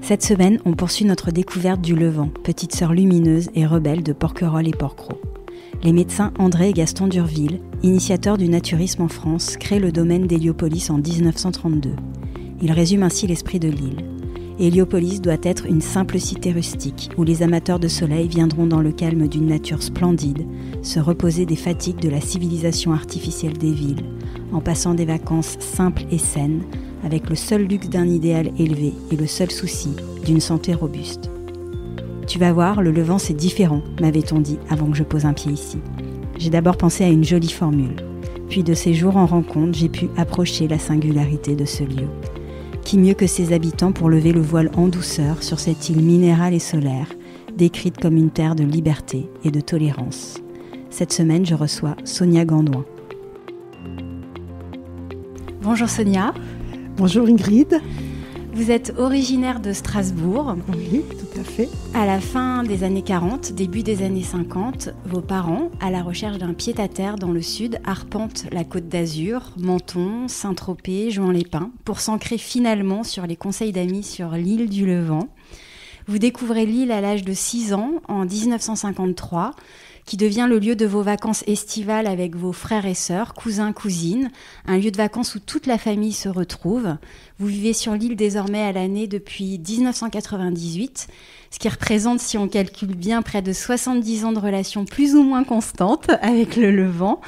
Cette semaine, on poursuit notre découverte du Levant, petite sœur lumineuse et rebelle de Porquerolles et Porquerolles. Les médecins André et Gaston d'Urville, initiateurs du naturisme en France, créent le domaine d'Héliopolis en 1932. Ils résument ainsi l'esprit de l'île. Héliopolis doit être une simple cité rustique où les amateurs de soleil viendront dans le calme d'une nature splendide, se reposer des fatigues de la civilisation artificielle des villes, en passant des vacances simples et saines, avec le seul luxe d'un idéal élevé et le seul souci d'une santé robuste. Tu vas voir, le Levant c'est différent, m'avait-on dit avant que je pose un pied ici. J'ai d'abord pensé à une jolie formule. Puis de ces jours en rencontre, j'ai pu approcher la singularité de ce lieu. Qui mieux que ses habitants pour lever le voile en douceur sur cette île minérale et solaire, décrite comme une terre de liberté et de tolérance. Cette semaine, je reçois Sonia Gandoin. Bonjour Sonia. Bonjour Ingrid. Vous êtes originaire de Strasbourg. Oui, tout à fait. À la fin des années 40, début des années 50, vos parents, à la recherche d'un pied-à-terre dans le sud, arpentent la Côte d'Azur, Menton, Saint-Tropez, Juan-les-Pins, pour s'ancrer finalement sur les conseils d'amis sur l'île du Levant. Vous découvrez l'île à l'âge de 6 ans, en 1953, qui devient le lieu de vos vacances estivales avec vos frères et sœurs, cousins, cousines, un lieu de vacances où toute la famille se retrouve. Vous vivez sur l'île désormais à l'année depuis 1998, ce qui représente, si on calcule bien, près de 70 ans de relations plus ou moins constantes avec le Levant.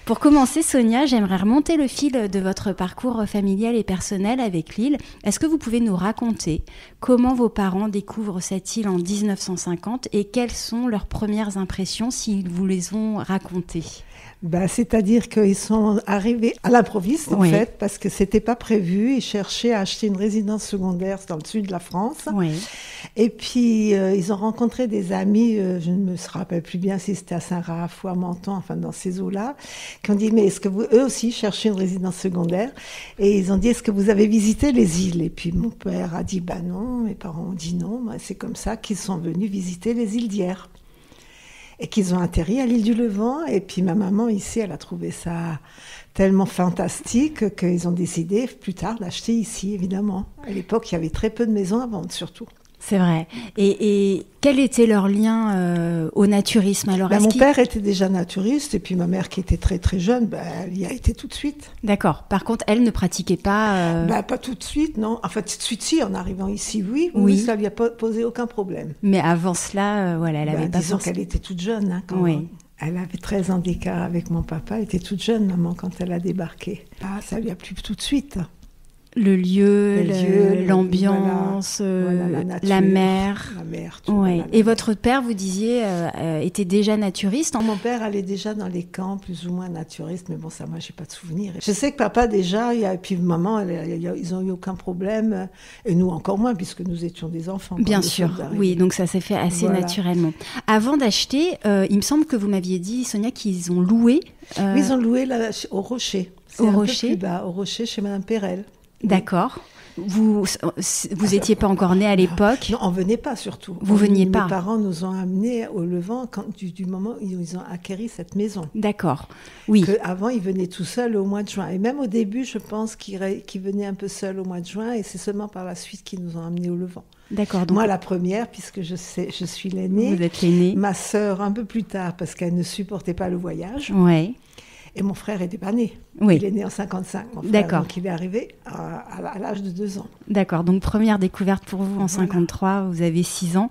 Pour commencer, Sonia, j'aimerais remonter le fil de votre parcours familial et personnel avec l'île. Est-ce que vous pouvez nous raconter comment vos parents découvrent cette île en 1950 et quelles sont leurs premières impressions s'ils vous les ont racontées ? C'est-à-dire qu'ils sont arrivés à l'improviste, en fait, parce que c'était pas prévu. Ils cherchaient à acheter une résidence secondaire dans le sud de la France. Oui. Et puis, ils ont rencontré des amis, je ne me rappelle plus bien si c'était à Saint-Raph ou à Menton, enfin dans ces eaux-là, qui ont dit, mais est-ce que vous, eux aussi, cherchez une résidence secondaire ? Et ils ont dit, est-ce que vous avez visité les îles ? Et puis, mon père a dit, non, mes parents ont dit non. C'est comme ça qu'ils sont venus visiter les îles d'Hyères. Et qu'ils ont atterri à l'île du Levant. Et puis ma maman ici, elle a trouvé ça tellement fantastique qu'ils ont décidé plus tard d'acheter ici, évidemment. À l'époque, il y avait très peu de maisons à vendre, surtout. C'est vrai. Et quel était leur lien au naturisme alors ? Mon père était déjà naturiste, et puis ma mère, qui était très très jeune, elle y a été tout de suite. D'accord. Par contre, elle ne pratiquait pas... Pas tout de suite, non. Enfin, tout de suite, si, en arrivant ici, oui. Ça lui a pas posé aucun problème. Mais avant cela, elle avait pas... Disons qu'elle était toute jeune, Elle avait 13 ans d'écart avec mon papa, elle était toute jeune, maman, quand elle a débarqué. Ça lui a plu tout de suite. Le lieu, l'ambiance, la nature, la mer. Tout, Et votre père, vous disiez, était déjà naturiste ? Mon père allait déjà dans les camps, plus ou moins naturistes, mais ça, moi, j'ai pas de souvenir. Je sais que papa, déjà, et puis maman, ils ont eu aucun problème, et nous encore moins, puisque nous étions des enfants. Bien sûr, oui, donc ça s'est fait assez naturellement. Avant d'acheter, il me semble que vous m'aviez dit, Sonia, qu'ils ont loué... Oui, ils ont loué au Rocher. C'est un peu plus bas, au Rocher, chez Madame Perel. D'accord. Vous étiez pas encore né à l'époque ? Non, on venait pas surtout. Vous veniez pas ? Mes parents nous ont amenés au Levant du moment où ils ont acquéri cette maison. D'accord, oui. Avant, ils venaient tout seuls au mois de juin. Et même au début, je pense qu'ils venaient un peu seuls au mois de juin. Et c'est seulement par la suite qu'ils nous ont amenés au Levant. D'accord. Donc... Moi, la première, puisque je suis l'aînée. Vous êtes l'aînée. Ma sœur, un peu plus tard, parce qu'elle ne supportait pas le voyage. Oui. Et mon frère n'était pas né. Oui. Il est né en 55, mon frère. D'accord. Donc il est arrivé à l'âge de 2 ans. D'accord. Donc première découverte pour vous en 53, vous avez 6 ans.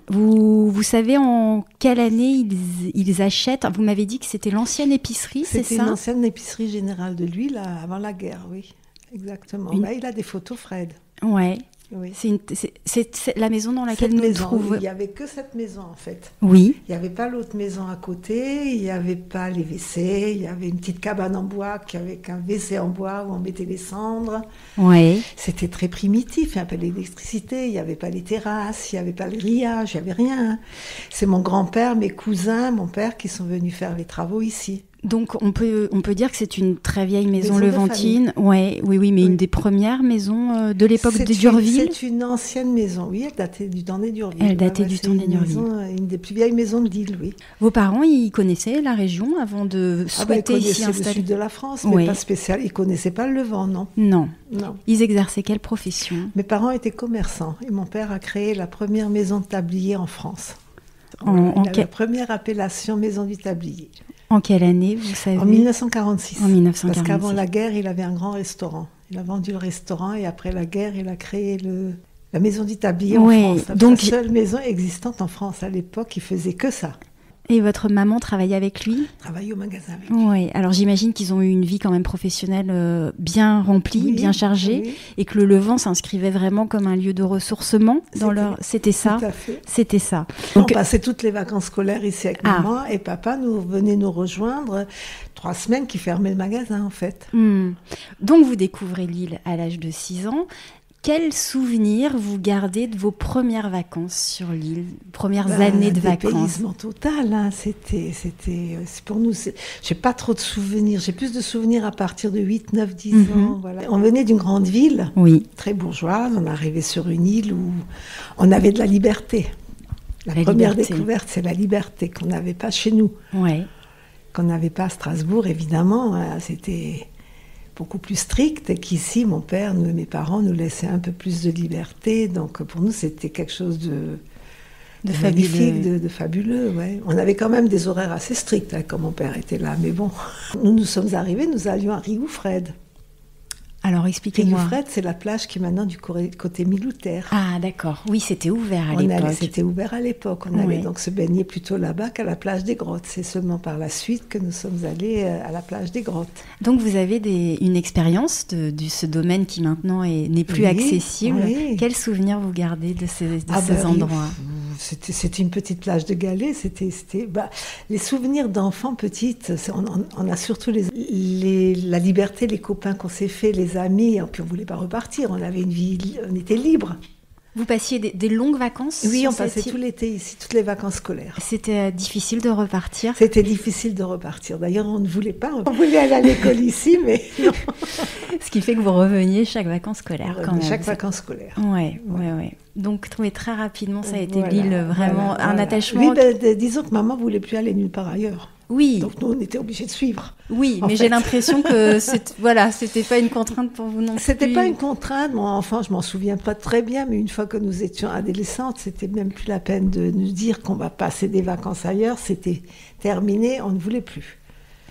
Vous savez en quelle année ils achètent ? Vous m'avez dit que c'était l'ancienne épicerie, c'est ça ? C'était l'ancienne épicerie générale de l'huile avant la guerre, oui. Exactement. Il a des photos, Fred. Ouais. Oui. C'est la maison dans laquelle nous nous trouvons. Il n'y avait que cette maison, en fait. Oui. Il n'y avait pas l'autre maison à côté, il n'y avait pas les WC, il y avait une petite cabane en bois avec un WC en bois où on mettait les cendres. Oui. C'était très primitif, il n'y avait pas l'électricité, il n'y avait pas les terrasses, il n'y avait pas le grillage, il n'y avait rien. C'est mon grand-père, mes cousins, mon père qui sont venus faire les travaux ici. Donc on peut dire que c'est une très vieille maison levantine. Ouais, oui, mais une des premières maisons de l'époque de Durville. C'est une ancienne maison, oui, elle datait du temps des Durville. Elle datait du temps des Durville. Une des plus vieilles maisons de l'île, oui. Vos parents, ils connaissaient la région avant de souhaiter s'y installer? Ils connaissaient le sud de la France, mais pas spécial. Ils connaissaient pas le Levant, non. Non. Ils exerçaient quelle profession? Mes parents étaient commerçants et mon père a créé la première maison de tablier en France. La première appellation maison du tablier. En quelle année, vous savez? En 1946. En 1946. Parce qu'avant la guerre, il avait un grand restaurant. Il a vendu le restaurant et après la guerre, il a créé la maison du tablier en France. Donc la seule maison existante en France à l'époque, il faisait que ça. Et votre maman travaillait avec lui? Travaillait au magasin avec lui. Oui, alors j'imagine qu'ils ont eu une vie quand même professionnelle bien remplie, bien chargée, et que le Levant s'inscrivait vraiment comme un lieu de ressourcement dans leur... C'était ça. Tout à fait. C'était ça. Donc, on passait toutes les vacances scolaires ici avec maman et papa venait nous rejoindre 3 semaines qui fermait le magasin en fait. Donc vous découvrez l'île à l'âge de 6 ans. Quels souvenirs vous gardez de vos premières vacances sur l'île, premières années de vacances? Dépaysement total, hein. C'était pour nous. J'ai pas trop de souvenirs. J'ai plus de souvenirs à partir de 8, 9, 10 ans. Voilà. On venait d'une grande ville, très bourgeoise. On arrivait sur une île où on avait de la liberté. La première découverte, c'est la liberté qu'on n'avait pas chez nous, qu'on n'avait pas à Strasbourg, évidemment. C'était beaucoup plus strict qu'ici. Mon père, mes parents nous laissaient un peu plus de liberté. Donc pour nous, c'était quelque chose de magnifique, de fabuleux. Ouais. On avait quand même des horaires assez stricts quand mon père était là. Mais bon, nous sommes arrivés, nous allions à Rigoufred. Alors expliquez-moi. Rigoufred, c'est la plage qui est maintenant du côté Miloutaire. Ah d'accord, oui, c'était ouvert à l'époque. C'était ouvert à l'époque. On allait donc se baigner plutôt là-bas qu'à la plage des Grottes. C'est seulement par la suite que nous sommes allés à la plage des Grottes. Donc vous avez une expérience de ce domaine qui maintenant n'est plus accessible. Oui. Quels souvenirs vous gardez de ces endroits? C'était une petite plage de galets. Les souvenirs d'enfants petites, on a surtout la liberté, les copains qu'on s'est fait, les amis, et puis on ne voulait pas repartir. On avait une vie, on était libre. Vous passiez des longues vacances? Oui, on passait tout l'été ici, toutes les vacances scolaires. C'était difficile de repartir? C'était difficile de repartir. D'ailleurs, on ne voulait pas. On voulait aller à l'école ici, mais non. Ce qui fait que vous reveniez chaque vacances scolaires quand même. Chaque vacances scolaires. Oui. Donc, très rapidement, ça a été l'île vraiment un attachement. Oui, disons que maman ne voulait plus aller nulle part ailleurs. Oui. Donc nous, on était obligés de suivre. Oui, mais j'ai l'impression que c'était pas une contrainte pour vous non plus. C'était pas une contrainte. Mon enfant, je m'en souviens pas très bien, mais une fois que nous étions adolescentes, c'était même plus la peine de nous dire qu'on va passer des vacances ailleurs. C'était terminé, on ne voulait plus.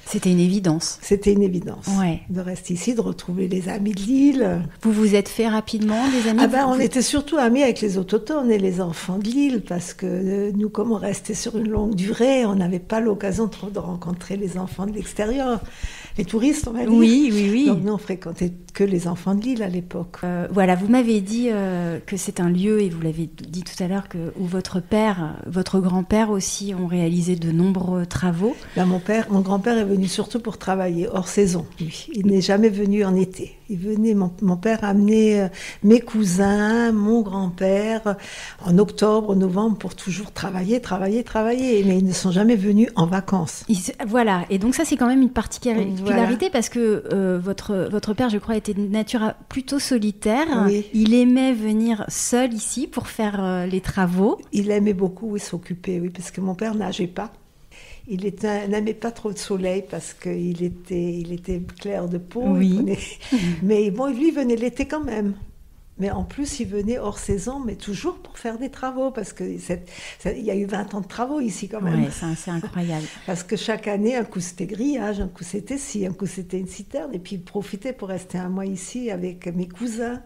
C'était une évidence. C'était une évidence. De rester ici, de retrouver les amis de l'île. Vous vous êtes fait rapidement des amis? On était surtout amis avec les autochtones et les enfants de l'île, parce que nous, comme on restait sur une longue durée, on n'avait pas l'occasion trop de rencontrer les enfants de l'extérieur. Les touristes, on va dire. Oui. Donc nous, on fréquentait que les enfants de l'île à l'époque. Vous m'avez dit que c'est un lieu, et vous l'avez dit tout à l'heure, où votre grand-père aussi ont réalisé de nombreux travaux. Là, mon grand-père est venu surtout pour travailler hors saison, lui. Il n'est jamais venu en été. Il venait, mon père amenait mes cousins, mon grand-père, en octobre, novembre, pour toujours travailler. Mais ils ne sont jamais venus en vacances. Voilà, et donc ça, c'est quand même une particularité, parce que votre père, je crois, était de nature plutôt solitaire. Oui. Il aimait venir seul ici pour faire les travaux. Il aimait beaucoup s'occuper, parce que mon père nageait pas. Il n'aimait pas trop de soleil parce qu'il était clair de peau. Oui. Mais bon, lui, il venait l'été quand même. Mais en plus, il venait hors saison, mais toujours pour faire des travaux, parce qu'il y a eu 20 ans de travaux ici quand même. Oui, c'est incroyable. Parce que chaque année, un coup c'était grillage, un coup c'était ci, un coup c'était une citerne, et puis il profitait pour rester un mois ici avec mes cousins.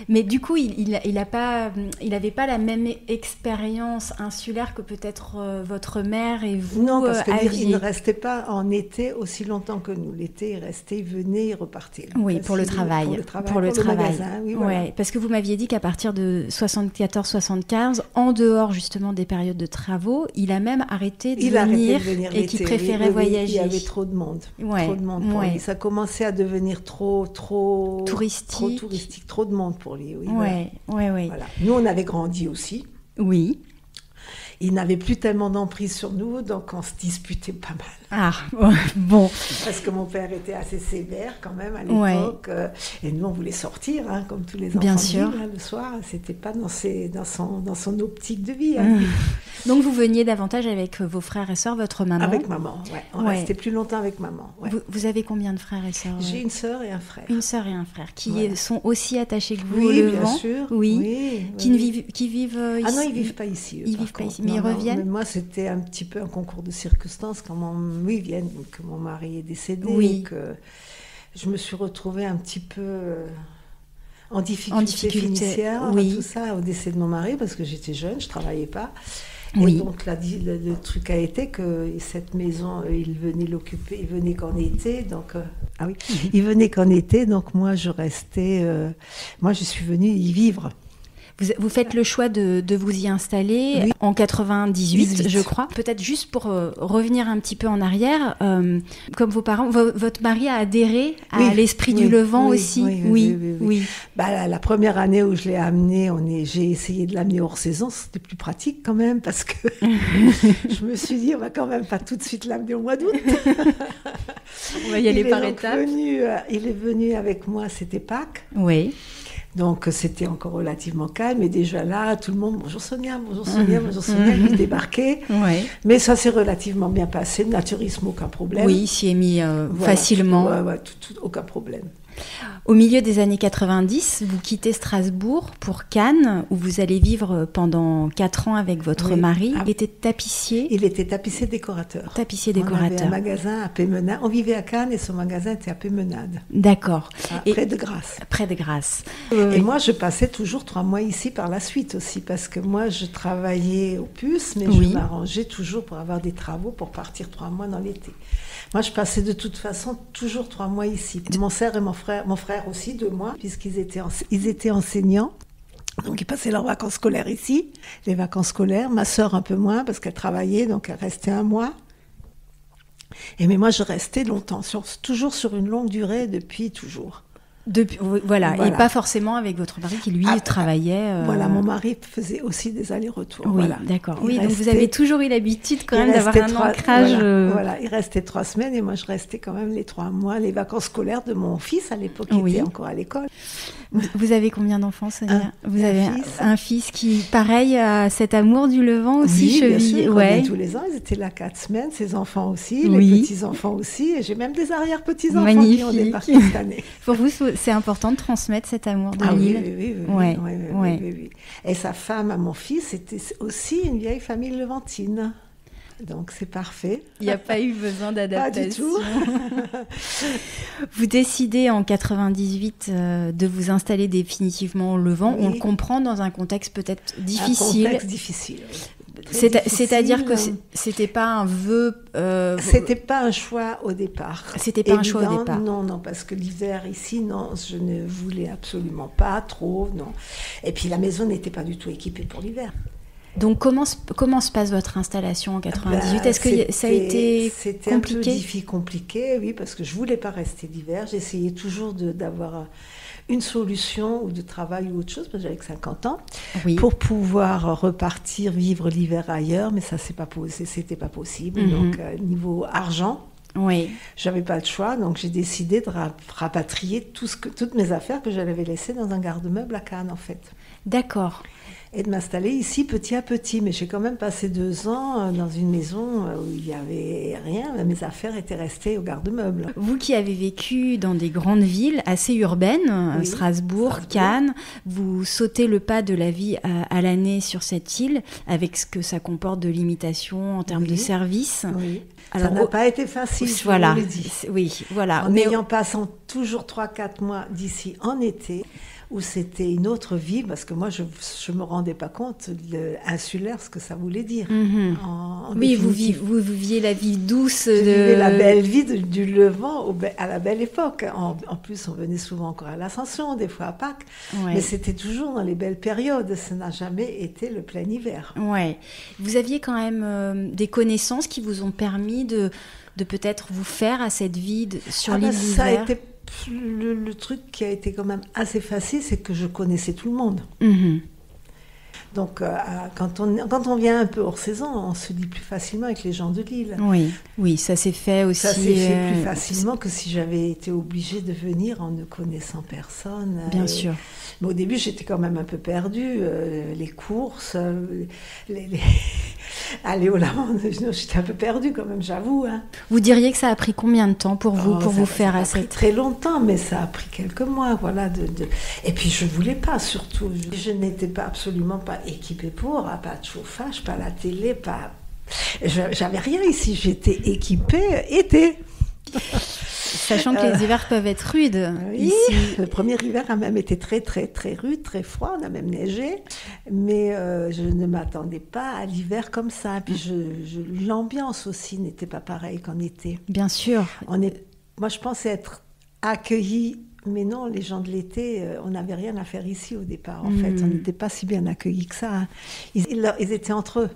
Mais du coup, il n'avait pas la même expérience insulaire que peut-être votre mère et vous. Non, parce qu'il ne restait pas en été aussi longtemps que nous. L'été, il venait, il repartait. Oui, pour le travail. Pour le magasin, oui. Voilà. Ouais, parce que vous m'aviez dit qu'à partir de 74-75, en dehors justement des périodes de travaux, il a même arrêté de venir et qu'il préférait voyager. Il y avait trop de monde. Trop de monde pour lui. Ça commençait à devenir trop touristique, trop de monde pour lui. Oui. Voilà. Nous, on avait grandi aussi. Oui. Il n'avait plus tellement d'emprise sur nous, donc on se disputait pas mal. Ah, bon. Parce que mon père était assez sévère quand même à l'époque. Et nous, on voulait sortir, comme tous les enfants. Bien sûr. De ville, le soir. C'était pas dans son optique de vie. Hein. Donc, vous veniez davantage avec vos frères et sœurs, votre maman? Avec maman, ouais. On restait plus longtemps avec maman. Ouais. Vous avez combien de frères et sœurs? J'ai une sœur et un frère. Une sœur et un frère qui sont aussi attachés que vous au Levant? Bien sûr. Oui. Qui vivent ici? Ah non, ils vivent pas ici. Ils vivent pas ici, mais ils reviennent? Mais moi, c'était un petit peu un concours de circonstances quand ils viennent, que mon mari est décédé, et que je me suis retrouvée un petit peu en difficulté financière, tout ça, au décès de mon mari, parce que j'étais jeune, je travaillais pas. Et donc le truc a été que cette maison, il venait l'occuper, il venait qu'en été, donc il venait qu'en été, donc moi je restais, moi je suis venue y vivre. Vous faites le choix de vous y installer en 98, je crois. Peut-être juste pour revenir un petit peu en arrière, comme vos parents, votre mari a adhéré à l'esprit du Levant aussi. Oui. Bah, la première année où je l'ai amené, j'ai essayé de l'amener hors saison, c'était plus pratique quand même, parce que je me suis dit, on va quand même pas tout de suite l'amener au mois d'août. On va y aller par étapes. Il est venu avec moi, c'était Pâques. Oui. Donc c'était encore relativement calme, et déjà là, tout le monde, bonjour Sonia, lui débarquait. Mais ça s'est relativement bien passé, le naturisme, aucun problème. Oui, il s'y est mis facilement. Aucun problème. Au milieu des années 90, vous quittez Strasbourg pour Cannes, où vous allez vivre pendant 4 ans avec votre mari. Il était tapissier. Il était tapissier décorateur. On avait un magasin à Pémenade. On vivait à Cannes et son magasin était à Pémenade. D'accord. Près de Grasse. Près de Grasse. Et moi, je passais toujours 3 mois ici par la suite aussi, parce que moi, je travaillais au Puce, mais je m'arrangeais toujours pour avoir des travaux pour partir 3 mois dans l'été. Moi, je passais de toute façon toujours 3 mois ici. Mon frère et mon frère aussi, 2 mois, puisqu'ils étaient enseignants. Donc, ils passaient leurs vacances scolaires ici, les vacances scolaires. Ma sœur un peu moins, parce qu'elle travaillait, donc elle restait 1 mois. Mais moi, je restais longtemps, toujours sur une longue durée, depuis toujours. Voilà, et pas forcément avec votre mari qui, lui, travaillait... Voilà, mon mari faisait aussi des allers-retours. Oui, voilà. D'accord. Donc vous avez toujours eu l'habitude quand même d'avoir un ancrage... Voilà, il restait 3 semaines, et moi, je restais quand même les 3 mois, les vacances scolaires de mon fils, à l'époque, qui était encore à l'école. Vous avez combien d'enfants, Sonia? Vous avez un fils qui, pareil, a cet amour du Levant aussi, bien sûr, tous les ans, ils étaient là 4 semaines, ses enfants aussi, les petits-enfants aussi, et j'ai même des arrière-petits-enfants qui ont débarqué cette année. Pour vous, c'est important de transmettre cet amour de l'île. Oui. Et sa femme à mon fils était aussi une vieille famille levantine. Donc c'est parfait. Il n'y a pas eu besoin d'adaptation. Pas du tout. Vous décidez en 98 de vous installer définitivement au Levant. On le comprend, dans un contexte peut-être difficile. Un contexte difficile, oui. C'est-à-dire que c'était pas un vœu... C'était pas un choix au départ. C'était pas un choix au départ. Non, parce que l'hiver ici, non, je ne voulais absolument pas trop, non. Et puis la maison n'était pas du tout équipée pour l'hiver. Donc comment se passe votre installation en 98 ? Est-ce que ça a été compliqué ? C'était un peu compliqué, oui, parce que je voulais pas rester l'hiver. J'essayais toujours d'avoir une solution ou de travail ou autre chose, parce que j'avais que 50 ans, pour pouvoir repartir vivre l'hiver ailleurs, mais ça c'était pas possible. Donc niveau argent, j'avais pas le choix, donc j'ai décidé de rapatrier toutes mes affaires que j'avais laissées dans un garde-meuble à Cannes, en fait. D'accord. Et de m'installer ici petit à petit. Mais j'ai quand même passé 2 ans dans une maison où il n'y avait rien. Mes affaires étaient restées au garde-meuble. Vous qui avez vécu dans des grandes villes assez urbaines, Strasbourg, Cannes, vous sautez le pas de la vie à l'année sur cette île, avec ce que ça comporte de limitations en termes de services. Oui. Alors, ça n'a pas été facile, je vous le dis. En ayant passé toujours 3-4 mois d'ici en été, où c'était une autre vie, parce que moi, je me rendais pas compte insulaire, ce que ça voulait dire. Vous viviez la vie douce. Je vivais la belle vie du Levant à la belle époque. En plus, on venait souvent encore à l'Ascension, des fois à Pâques, mais c'était toujours dans les belles périodes. Ça n'a jamais été le plein hiver. Ouais. Vous aviez quand même des connaissances qui vous ont permis de peut-être vous faire à cette vie sur l'île d'hiver. Ça a été le truc qui a été quand même assez facile, c'est que je connaissais tout le monde. Donc, quand on vient un peu hors saison, on se lie plus facilement avec les gens de Lille. Oui, ça s'est fait aussi. Ça s'est fait plus facilement que si j'avais été obligée de venir en ne connaissant personne. Bien sûr. Mais au début, j'étais quand même un peu perdue. Les courses, aller au lavande, j'étais un peu perdue quand même, j'avoue. Hein. Vous diriez que ça a pris combien de temps pour vous, faire ça à cette... Ça a pris très longtemps, mais ça a pris quelques mois, voilà. Et puis, je ne voulais pas, surtout. Je n'étais absolument pas équipée pour, pas de chauffage, pas la télé, pas... J'avais rien ici, j'étais équipée été. Sachant que les hivers peuvent être rudes. Oui, ici. Le premier hiver a même été très, très, très rude, très froid, on a même neigé. Mais je ne m'attendais pas à l'hiver comme ça. Puis l'ambiance aussi n'était pas pareille qu'en été. Bien sûr. Moi, je pensais être accueillie. Mais non, les gens de l'été, on n'avait rien à faire ici au départ. En fait, on n'était pas si bien accueillis que ça. Hein. Ils étaient entre eux.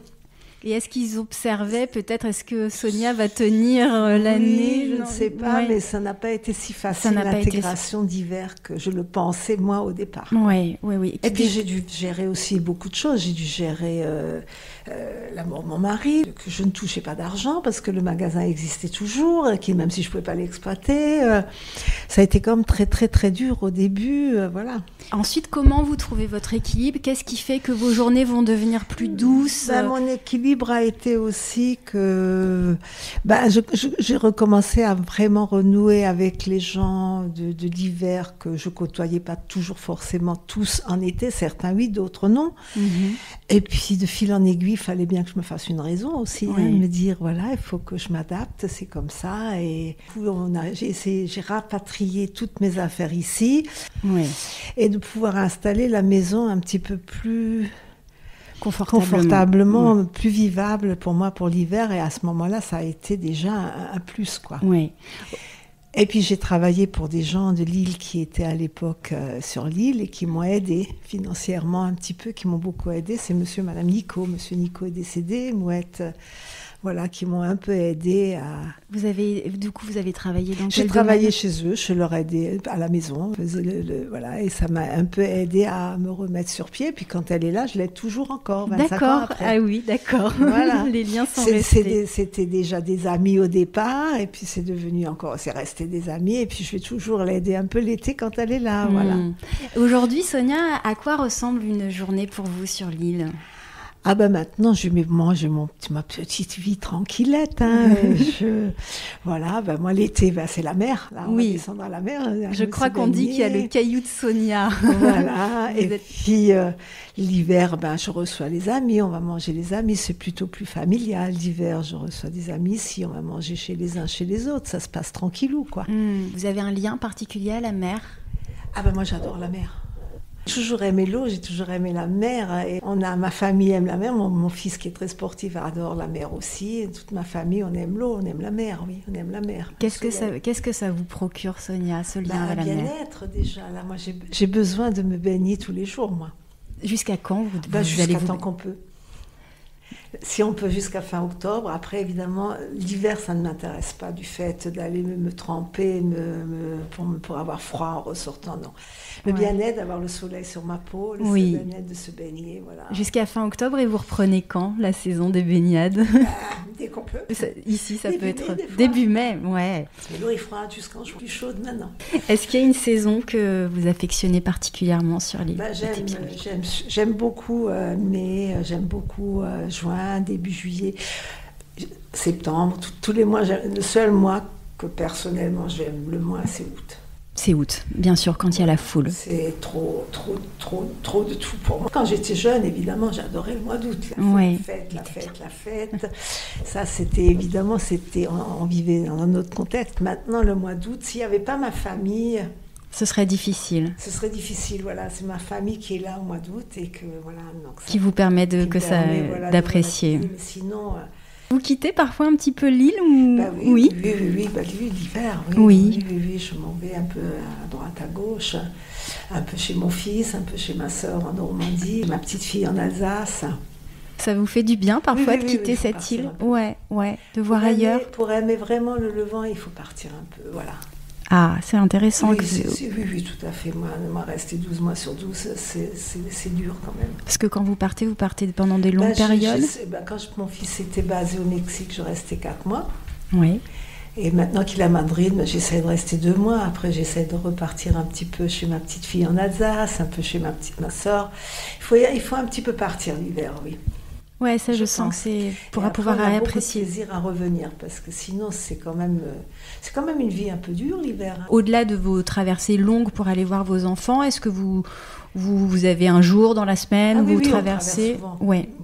Et est-ce qu'ils observaient peut-être, est-ce que Sonia va tenir l'année? Oui, je ne sais pas, mais ça n'a pas été si facile, l'intégration d'hiver que je le pensais moi au départ. Oui. Et puis j'ai dû gérer aussi beaucoup de choses. J'ai dû gérer la mort de mon mari, que je ne touchais pas d'argent parce que le magasin existait toujours, même si je ne pouvais pas l'exploiter. Ça a été quand même très très très dur au début, voilà. Ensuite, comment vous trouvez votre équilibre? Qu'est-ce qui fait que vos journées vont devenir plus douces? Mon équilibre a été aussi que j'ai recommencé à vraiment renouer avec les gens de l'hiver que je côtoyais pas toujours forcément tous en été, certains oui, d'autres non. Et puis de fil en aiguille, il fallait bien que je me fasse une raison aussi, me dire voilà, il faut que je m'adapte, c'est comme ça. Et j'ai rapatrié toutes mes affaires ici et de pouvoir installer la maison un petit peu plus confortablement plus vivable pour moi pour l'hiver. Et à ce moment-là, ça a été déjà un plus, quoi. Oui. Et puis j'ai travaillé pour des gens de Lille qui étaient à l'époque sur l'île et qui m'ont aidé financièrement un petit peu, qui m'ont beaucoup aidé. C'est monsieur et madame Nico. Monsieur Nico est décédé, Mouette... Voilà, qui m'ont un peu aidé à... Vous avez travaillé dans quel domaine? J'ai travaillé chez eux, je leur aidais à la maison, voilà, et ça m'a un peu aidé à me remettre sur pied. Puis quand elle est là, je l'aide toujours encore, 25 ans après. Ah oui, d'accord. Voilà. Les liens sont restés. C'était déjà des amis au départ, et puis c'est resté des amis, et puis je vais toujours l'aider un peu l'été quand elle est là, voilà. Aujourd'hui, Sonia, à quoi ressemble une journée pour vous sur l'île? Ah ben maintenant, ma petite vie tranquillette. Hein. Voilà, moi l'été, c'est la mer. Là, on va descendre à la mer. Je crois qu'on dit qu'il y a le caillou de Sonia. Voilà, et puis l'hiver, je reçois les amis, on va manger les amis, c'est plutôt plus familial. L'hiver, je reçois des amis ici, on va manger chez les uns, chez les autres, ça se passe tranquillou, quoi. Vous avez un lien particulier à la mer? Ah ben moi j'adore la mer. J'ai toujours aimé l'eau, j'ai toujours aimé la mer. Et ma famille aime la mer. Mon fils qui est très sportif adore la mer aussi. Et toute ma famille, on aime l'eau, on aime la mer, oui, on aime la mer. Qu'est-ce que ça vous procure, Sonia, ce lien à la mer? Bien-être déjà. Là, moi, j'ai besoin de me baigner tous les jours, moi. Jusqu'à quand jusqu'à tant qu'on peut. Si on peut jusqu'à fin octobre. Après, évidemment, l'hiver, ça ne m'intéresse pas du fait d'aller me tremper pour avoir froid en ressortant, non. Le bien-être, d'avoir le soleil sur ma peau, le bien-être de se baigner, voilà. Jusqu'à fin octobre, et vous reprenez quand la saison des baignades? Dès qu'on peut. Ici, ça peut être début mai, ouais. Mais l'eau est froide jusqu'en plus chaude maintenant. Est-ce qu'il y a une saison que vous affectionnez particulièrement sur l'île? J'aime beaucoup mai, j'aime beaucoup juin, début juillet, septembre, tous les mois. Le seul mois que personnellement j'aime le moins, c'est août. C'est août, bien sûr, quand il y a la foule. C'est trop de tout pour moi. Quand j'étais jeune, évidemment, j'adorais le mois d'août. La fête. Ça, évidemment, on vivait dans un autre contexte. Maintenant, le mois d'août, s'il n'y avait pas ma famille... Ce serait difficile. Voilà. C'est ma famille qui est là au mois d'août et que, voilà... Donc, qui vous permet d'apprécier. Mais sinon... Vous quittez parfois un petit peu l'île ou... Oui, l'hiver, oui. Je m'en vais un peu à droite, à gauche, un peu chez mon fils, un peu chez ma sœur en Normandie, ma petite fille en Alsace. Ça vous fait du bien parfois de quitter cette île? Ouais, de voir ailleurs. Pour aimer vraiment le Levant, il faut partir un peu, voilà. Ah, c'est intéressant. Oui, oui, tout à fait. Moi, rester 12 mois sur 12, c'est dur quand même. Parce que quand vous partez pendant des longues périodes. Quand mon fils était basé au Mexique, je restais 4 mois. Oui. Et maintenant qu'il est à Madrid, j'essaie de rester 2 mois. Après, j'essaie de repartir un petit peu chez ma petite fille en Alsace, un peu chez ma soeur. Il faut un petit peu partir l'hiver, oui. Ouais, ça je sens que c'est pour pouvoir apprécier. On a beaucoup de plaisir à revenir parce que sinon c'est quand même une vie un peu dure l'hiver. Au-delà de vos traversées longues pour aller voir vos enfants, est-ce que vous avez un jour dans la semaine où vous traversez,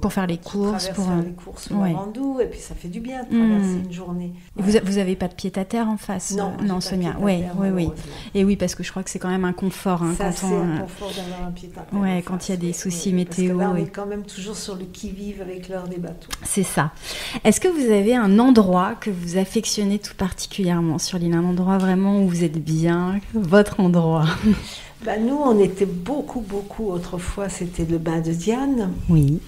pour faire les courses, faire les courses au Randou, et puis ça fait du bien de traverser une journée. Ouais. Vous avez pas de pied-à-terre en face? Non, Sonia. Oui. Et oui, parce que je crois que c'est quand même un confort. C'est un confort d'avoir un pied-à-terre. Ouais, quand il y a des soucis météo. Parce que là, on est quand même toujours sur le qui-vive avec l'heure des bateaux. C'est ça. Est-ce que vous avez un endroit que vous affectionnez tout particulièrement sur l'île, un endroit vraiment où vous êtes bien, votre endroit? Nous, on était beaucoup autrefois, c'était le bain de Diane. Oui.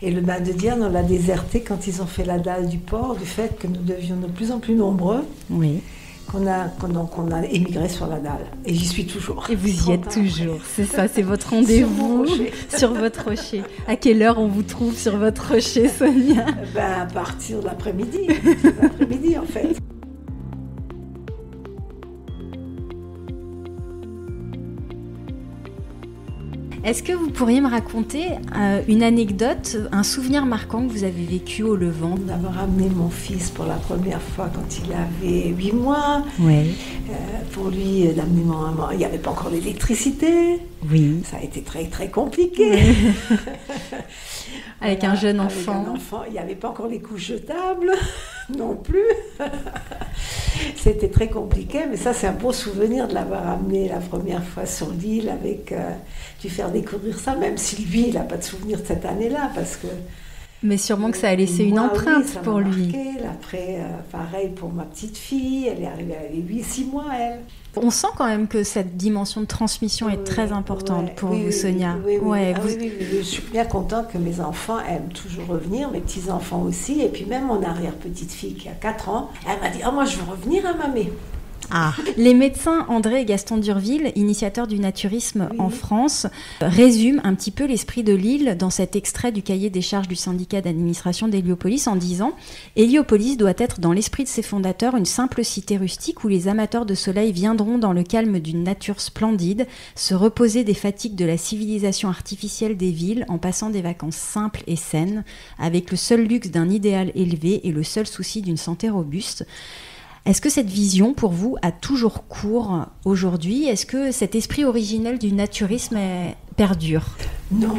Et le bain de Diane, on l'a déserté quand ils ont fait la dalle du port, du fait que nous devions de plus en plus nombreux. Oui. Donc on a émigré sur la dalle. Et j'y suis toujours. Et vous y êtes toujours, c'est ça, c'est votre rendez-vous sur votre rocher. À quelle heure on vous trouve sur votre rocher, Sonia? À partir de l'après-midi. En fait. Est-ce que vous pourriez me raconter une anecdote, un souvenir marquant que vous avez vécu au Levant? D'avoir amené mon fils pour la première fois quand il avait 8 mois. Oui. Pour lui, d'amener il n'y avait pas encore l'électricité. Oui. Ça a été très, très compliqué. Avec un jeune enfant. Il n'y avait pas encore les couches jetables non plus. C'était très compliqué, mais ça, c'est un beau souvenir de l'avoir amené la première fois sur l'île avec lui faire découvrir ça, même si lui, il n'a pas de souvenir de cette année-là, parce que... Mais sûrement que ça a laissé une empreinte pour lui. Après, pareil pour ma petite fille, elle est arrivée, elle avait 6 mois, elle. On sent quand même que cette dimension de transmission est très importante pour vous, Sonia. Oui, je suis bien contente que mes enfants aiment toujours revenir, mes petits-enfants aussi, et puis même mon arrière-petite-fille qui a 4 ans, elle m'a dit « moi je veux revenir à Mamé ». Ah. Les médecins André et Gaston Durville, initiateurs du naturisme en France, résument un petit peu l'esprit de l'île dans cet extrait du cahier des charges du syndicat d'administration d'Héliopolis en disant « Héliopolis doit être dans l'esprit de ses fondateurs une simple cité rustique où les amateurs de soleil viendront dans le calme d'une nature splendide, se reposer des fatigues de la civilisation artificielle des villes en passant des vacances simples et saines, avec le seul luxe d'un idéal élevé et le seul souci d'une santé robuste. » Est-ce que cette vision, pour vous, a toujours cours aujourd'hui? Est-ce que cet esprit originel du naturisme perdure? Non.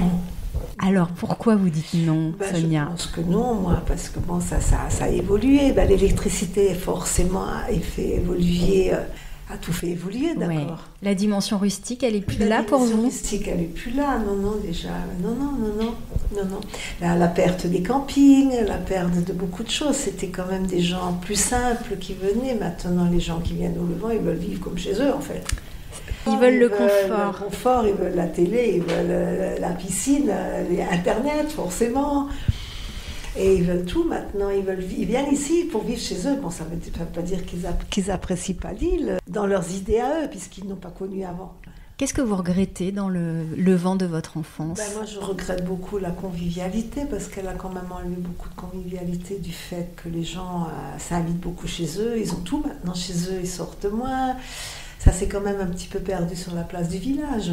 Alors, pourquoi vous dites non, Sonia? Je pense que non, moi, parce que ça a évolué. L'électricité, forcément, elle fait évoluer... a tout fait évoluer, d'accord. Ouais. La dimension rustique, elle est plus là pour vous? La dimension rustique, elle est plus là, non, déjà. Non. La perte des campings, la perte de beaucoup de choses, c'était quand même des gens plus simples qui venaient. Maintenant, les gens qui viennent au Levant, ils veulent vivre comme chez eux, en fait. Ils veulent le confort. Le confort, ils veulent la télé, ils veulent la piscine, Internet, forcément. Et ils veulent tout maintenant, ils viennent ici pour vivre chez eux. Bon, ça ne veut pas dire qu'ils n'apprécient pas l'île dans leurs idées à eux, puisqu'ils n'ont pas connu avant. Qu'est-ce que vous regrettez dans le Levant de votre enfance? Moi, je regrette beaucoup la convivialité, parce qu'elle a quand même enlevé beaucoup de convivialité du fait que les gens s'invitent beaucoup chez eux. Ils ont tout maintenant chez eux, ils sortent moins. Ça s'est quand même un petit peu perdu sur la place du village.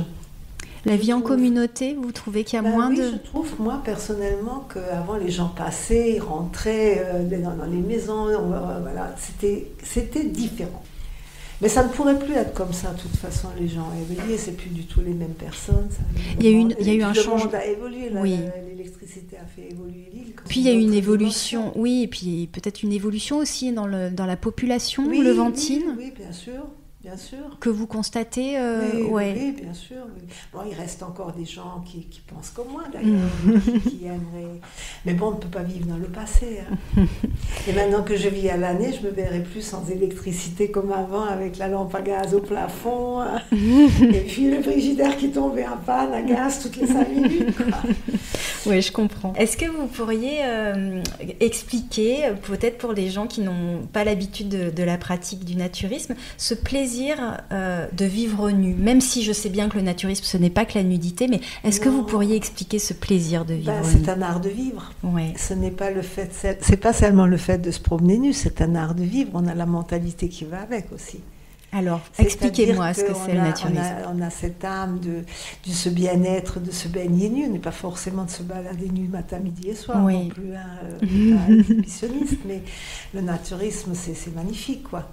La vie en communauté, vous trouvez qu'il y a moins de... Je trouve, moi, personnellement, qu'avant, les gens passaient, ils rentraient dans les maisons, voilà, c'était différent. Mais ça ne pourrait plus être comme ça, de toute façon, les gens ont évolué, c'est plus du tout les mêmes personnes. Il y a eu un changement. Le monde a évolué, l'électricité a fait évoluer l'île. Puis il y a eu une évolution, oui, et puis peut-être une évolution aussi dans la population levantine. Oui, bien sûr. Bien sûr. Que vous constatez, oui, bien sûr. Oui. Bon, il reste encore des gens qui pensent comme moi, d'ailleurs, qui aimeraient... Mais bon, on ne peut pas vivre dans le passé. Hein. Et maintenant que je vis à l'année, je me verrai plus sans électricité comme avant, avec la lampe à gaz au plafond, hein. Et puis le frigidaire qui tombait en panne à gaz toutes les 5 minutes. Quoi. Oui, je comprends. Est-ce que vous pourriez expliquer, peut-être pour les gens qui n'ont pas l'habitude de la pratique du naturisme, ce plaisir plaisir de vivre nu, même si je sais bien que le naturisme, ce n'est pas que la nudité, mais est-ce que vous pourriez expliquer ce plaisir de vivre nu? C'est un art de vivre. Ouais. Ce n'est pas c'est pas seulement le fait de se promener nu, c'est un art de vivre. On a la mentalité qui va avec aussi. Alors, expliquez-moi ce que c'est le naturisme. On a cette âme de ce bien-être, de se baigner nu. On n'est pas forcément de se balader nu matin, midi et soir, non plus, pas exhibitionniste, mais le naturisme, c'est magnifique, quoi.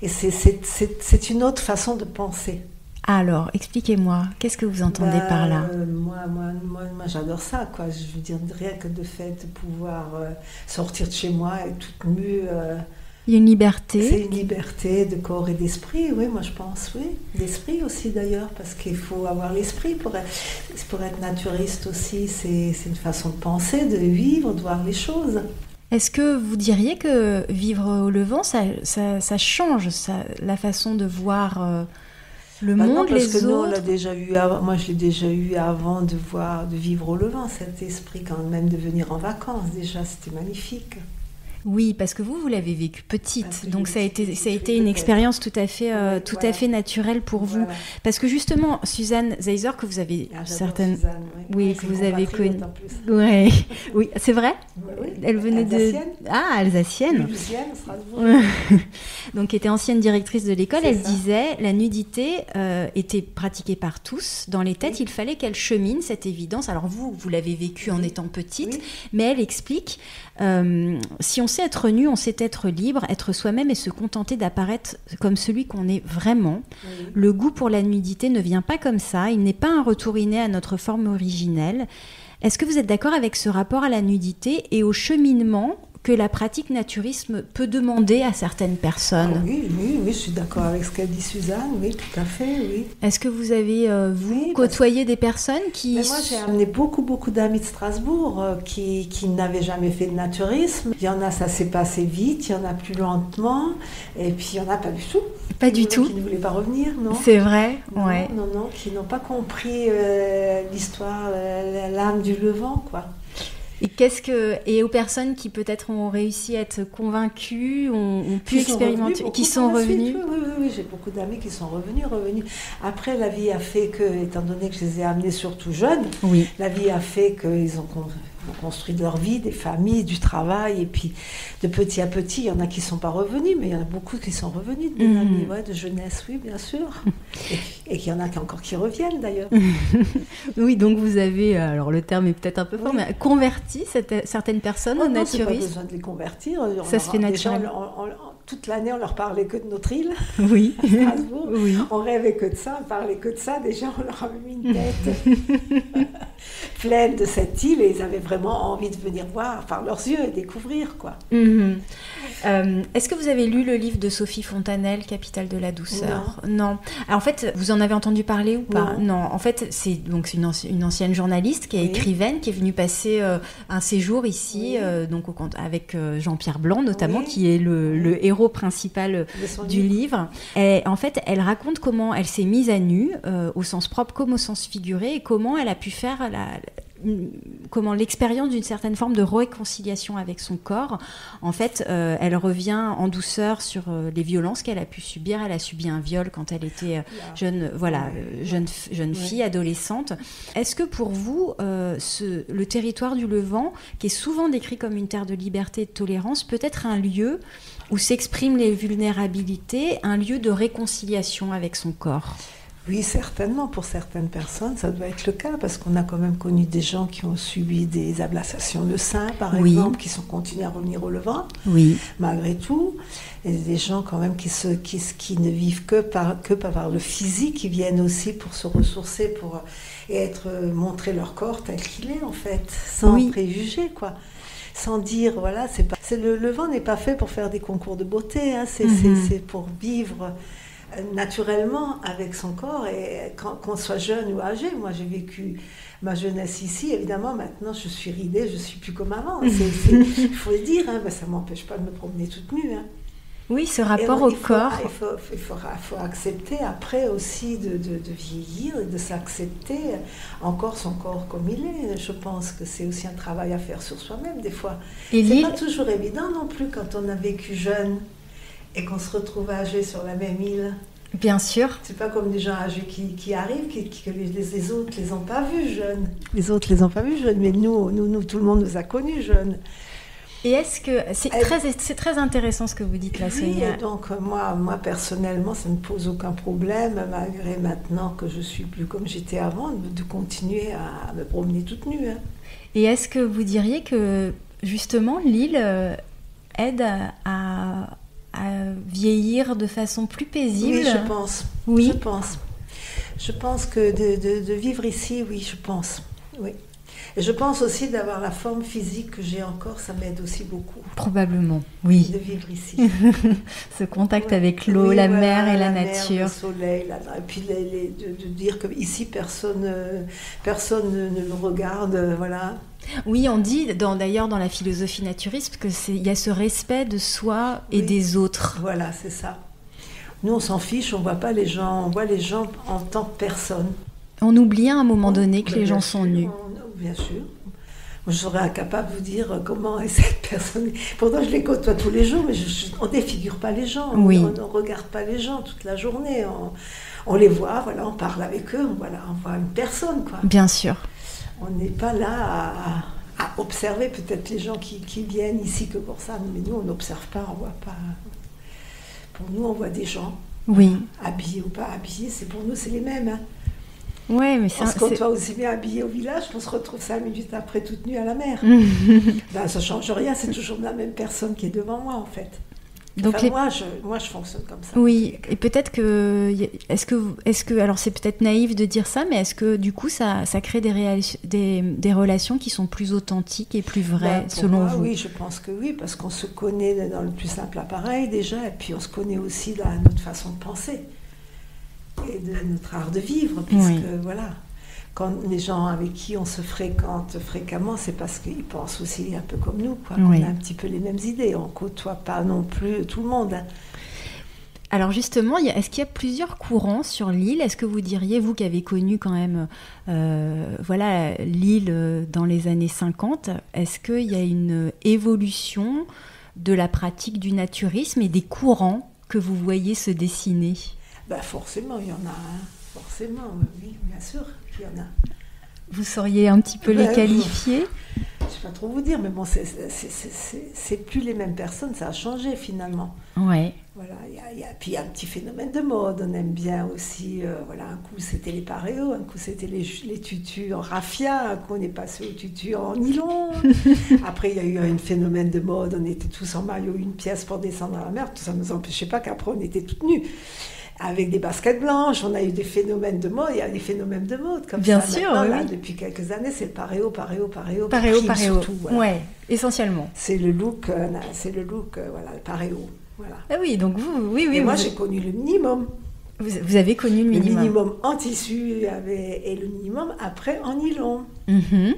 Et c'est une autre façon de penser. Alors, expliquez-moi, qu'est-ce que vous entendez par là? Moi, j'adore ça, quoi. Je veux dire, rien que de fait de pouvoir sortir de chez moi et toute nue. Il y a une liberté. C'est une liberté de corps et d'esprit, oui, moi je pense, oui. D'esprit aussi d'ailleurs, parce qu'il faut avoir l'esprit pour être naturiste aussi. C'est une façon de penser, de vivre, de voir les choses. Est-ce que vous diriez que vivre au Levant, ça change la façon de voir le monde, non, parce les que autres? Nous, on l'a déjà eu avant. Moi, je l'ai déjà eu avant de vivre au Levant, cet esprit, quand même, de venir en vacances. Déjà, c'était magnifique. Oui, parce que vous l'avez vécu petite, donc ça a été une expérience tout à fait naturelle pour vous. Parce que justement, Suzanne Zeiser, que vous avez certaines, Suzanne, que vous avez connue, oui, c'est vrai. Oui. Elle venait alsacienne. Mulhousienne, Strasbourg. Donc, qui était ancienne directrice de l'école. Elle ça. disait, la nudité était pratiquée par tous. Dans les têtes, il fallait qu'elle chemine cette évidence. Alors vous l'avez vécu en étant petite, mais elle explique. Si on sait être nu, on sait être libre, être soi-même et se contenter d'apparaître comme celui qu'on est vraiment. Oui. Le goût pour la nudité ne vient pas comme ça, il n'est pas un retour inné à notre forme originelle. Est-ce que vous êtes d'accord avec ce rapport à la nudité et au cheminement que la pratique naturisme peut demander à certaines personnes? Oui, je suis d'accord avec ce qu'a dit Suzanne, oui, tout à fait, oui. Est-ce que vous avez, côtoyé des personnes qui... Mais moi, j'ai amené beaucoup d'amis de Strasbourg qui n'avaient jamais fait de naturisme. Il y en a, ça s'est passé vite, il y en a plus lentement, et puis il y en a pas du tout. Pas du tout. Qui ne voulaient pas revenir, non. C'est vrai, non, ouais. Non, qui n'ont pas compris l'histoire, l'âme du Levant, quoi. Et aux personnes qui peut-être ont réussi à être convaincues, ont pu expérimenter, qui sont revenues? Oui, j'ai beaucoup d'amis qui sont revenus. Après, la vie a fait que, étant donné que je les ai amenés surtout jeunes, la vie a fait qu'ils ont construit leur vie, des familles, du travail, et puis de petit à petit, il y en a qui ne sont pas revenus, mais il y en a beaucoup qui sont revenus de mes amis, de jeunesse, oui, bien sûr. Et qu'il y en a encore qui reviennent, d'ailleurs. Oui, donc vous avez, alors le terme est peut-être un peu fort, mais converti certaines personnes au naturisme. Non, c'est pas besoin de les convertir. Ça se fait naturellement. Toute l'année, on leur parlait que de notre île, oui. à Strasbourg. Oui. On rêvait que de ça, on parlait que de ça. Déjà, on leur avait mis une tête pleine de cette île et ils avaient vraiment envie de venir voir par leurs yeux et découvrir, quoi. Est-ce que vous avez lu le livre de Sophie Fontanelle, Capitale de la douceur? Non. Alors, en fait, vous en avez entendu parler ou pas? Non. En fait, c'est donc une ancienne journaliste qui est écrivaine, qui est venue passer un séjour ici, donc avec Jean-Pierre Blanc notamment, qui est le héros principal du livre. Et en fait, elle raconte comment elle s'est mise à nu, au sens propre comme au sens figuré, et comment elle a pu faire l'expérience d'une certaine forme de réconciliation avec son corps. En fait, elle revient en douceur sur les violences qu'elle a pu subir. Elle a subi un viol quand elle était jeune fille, adolescente. Est-ce que pour vous, le territoire du Levant, qui est souvent décrit comme une terre de liberté et de tolérance, peut être un lieu où s'expriment les vulnérabilités, un lieu de réconciliation avec son corps? Oui, certainement. Pour certaines personnes, ça doit être le cas, parce qu'on a quand même connu des gens qui ont subi des ablations de seins, par exemple, qui sont continués à revenir au Levant, malgré tout. Et des gens quand même qui ne vivent que par le physique, qui viennent aussi pour se ressourcer, et montrer leur corps tel qu'il est, en fait, sans préjugés, quoi. Sans dire, voilà, le Levant n'est pas fait pour faire des concours de beauté, hein, c'est pour vivre naturellement avec son corps, et qu'on soit jeune ou âgé. Moi, j'ai vécu ma jeunesse ici, évidemment. Maintenant, je suis ridée, je suis plus comme avant. Il faut le dire, hein, ça m'empêche pas de me promener toute nue. Hein. Oui, ce rapport au corps. Il faut accepter après aussi de vieillir et de s'accepter encore son corps comme il est. Je pense que c'est aussi un travail à faire sur soi-même des fois. C'est pas toujours évident non plus quand on a vécu jeune et qu'on se retrouve âgé sur la même île. Bien sûr. C'est pas comme des gens âgés qui arrivent, que les autres les ont pas vus jeunes. Les autres les ont pas vus jeunes, mais nous, tout le monde nous a connus jeunes. Et est-ce que c'est très intéressant ce que vous dites là, Sonia. Oui, donc moi personnellement, ça ne pose aucun problème, malgré maintenant que je suis plus comme j'étais avant, de continuer à me promener toute nue. Hein. Et est-ce que vous diriez que justement l'île aide à vieillir de façon plus paisible? Oui, je pense. Oui. Je pense que de vivre ici, oui, je pense. Oui. Et je pense aussi d'avoir la forme physique que j'ai encore, ça m'aide aussi beaucoup. Probablement, oui. De vivre ici. Ce contact avec l'eau, la mer et la nature. Le soleil, et puis de dire qu'ici personne ne le regarde, voilà. Oui, on dit d'ailleurs dans la philosophie naturiste qu'il y a ce respect de soi et des autres. Voilà, c'est ça. Nous, on s'en fiche, on voit pas les gens, on voit les gens en tant que personne. On oublie à un moment donné que les gens sont nus. Bien sûr. Je serais incapable de vous dire comment est cette personne. Pourtant, je les côtoie tous les jours, mais on ne défigure pas les gens. Oui. On ne regarde pas les gens toute la journée. On les voit, voilà, on parle avec eux, on voit une personne, quoi. Bien sûr. On n'est pas là à observer peut-être les gens qui viennent ici que pour ça, mais nous, on n'observe pas, on voit pas. Pour nous, on voit des gens. Oui. Habillés ou pas habillés, pour nous, c'est les mêmes. Hein. Ouais, mais on se côtoie aussi bien habillé au village qu'on se retrouve 5 minutes après toute nue à la mer. Ben, ça ne change rien, c'est toujours la même personne qui est devant moi en fait. Donc moi, je fonctionne comme ça. Oui, et peut-être que... Est-ce que alors c'est peut-être naïf de dire ça, mais est-ce que du coup ça crée des relations qui sont plus authentiques et plus vraies selon vous? Oui, je pense que oui, parce qu'on se connaît dans le plus simple appareil déjà, et puis on se connaît aussi dans notre façon de penser. Et de notre art de vivre, puisque voilà, quand les gens avec qui on se fréquente fréquemment, c'est parce qu'ils pensent aussi un peu comme nous, quoi. On a un petit peu les mêmes idées, on ne côtoie pas non plus tout le monde. Hein. Alors justement, est-ce qu'il y a plusieurs courants sur l'île? Est-ce que vous diriez, vous qui avez connu quand même l'île dans les années 50, est-ce qu'il y a une évolution de la pratique du naturisme et des courants que vous voyez se dessiner? Ben forcément, il y en a. Forcément, oui, bien sûr qu'il y en a. Vous sauriez un petit peu les qualifier? Je ne sais pas trop vous dire, mais bon, c'est plus les mêmes personnes, ça a changé finalement. Ouais. Voilà, puis il y a un petit phénomène de mode, on aime bien aussi, voilà, un coup c'était les paréos, un coup c'était les tutus en raffia, un coup on est passé aux tutus en nylon. Après il y a eu un phénomène de mode, on était tous en maillot, une pièce pour descendre dans la mer, tout ça ne nous empêchait pas qu'après on était toutes nues. Avec des baskets blanches, on a eu des phénomènes de mode, il y a des phénomènes de mode comme bien ça. Sûr, maintenant, oui. Là, depuis quelques années, c'est le paréo. Paréo. Surtout, voilà. Ouais, essentiellement. C'est le look, voilà, le paréo. Voilà. Ah oui, donc vous, oui. Et moi, j'ai connu le minimum. Vous avez connu le minimum. Le minimum en tissu et le minimum après en nylon. Mm-hmm.